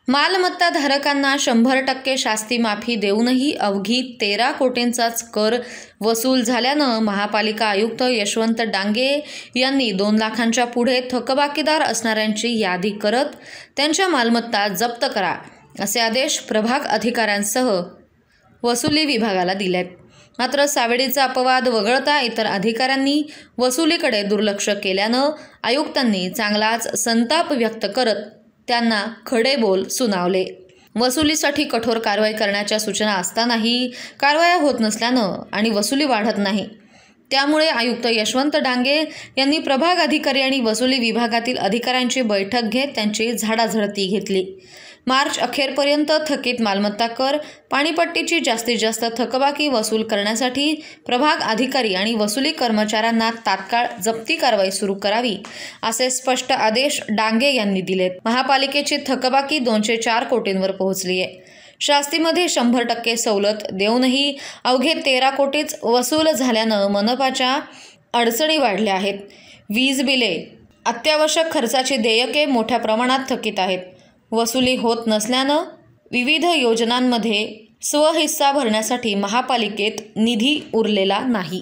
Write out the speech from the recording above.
मालमत्ता धारकांना 100% शास्ती माफी देऊनही अवघी 13 कोटींचाच कर वसूल झाल्यानं महापालिका आयुक्त यशवंत डांगे यांनी 2 लाखांच्या पुढे थकबाकीदार असणाऱ्यांची यादी करत त्यांच्या मालमत्ता जप्त करा असे आदेश प्रभाग अधिकाऱ्यांसह वसुली विभागाला दिलेत। मात्र सावेडीचा अपवाद वगळता इतर अधिकाऱ्यांनी वसुलीकडे दुर्लक्ष केल्यानं आयुक्तांनी चांगलाच संताप व्यक्त करत त्यांना खडे बोल सुनावले। वसुलीसाठी कठोर कारवाई करण्याच्या सूचना असतानाही कारवाया होत नसल्यानं आणि वसुली वाढत नाही, त्यामुळे आयुक्त यशवंत डांगे यांनी प्रभाग अधिकारी आणि वसुली विभागातील अधिकाऱ्यांची बैठक घेत त्यांची झाडाझडती घेतली। मार्च अखेरपर्यंत थकीत मालमत्ता कर, पाणीपट्टीची जास्तीत जास्त थकबाकी वसूल करण्यासाठी प्रभाग अधिकारी आणि वसुली कर्मचाऱ्यांना तात्काळ जप्ती कारवाई सुरू करावी असे स्पष्ट आदेश डांगे यांनी दिलेत। महापालिकेची थकबाकी 204 कोटींवर पोहोचली आहे। शास्तीमध्ये 100% सवलत देऊनही अवघे 13 कोटीच वसूल झाल्यानं मनपाच्या अडचणी वाढल्या आहेत। वीज बिले, अत्यावश्यक खर्चाची देयके मोठ्या प्रमाणात थकीत आहेत। वसुली होत नसल्यानं विविध योजनांमध्ये स्वहिस्सा भरण्यासाठी महापालिकेत निधी उरलेला नाही।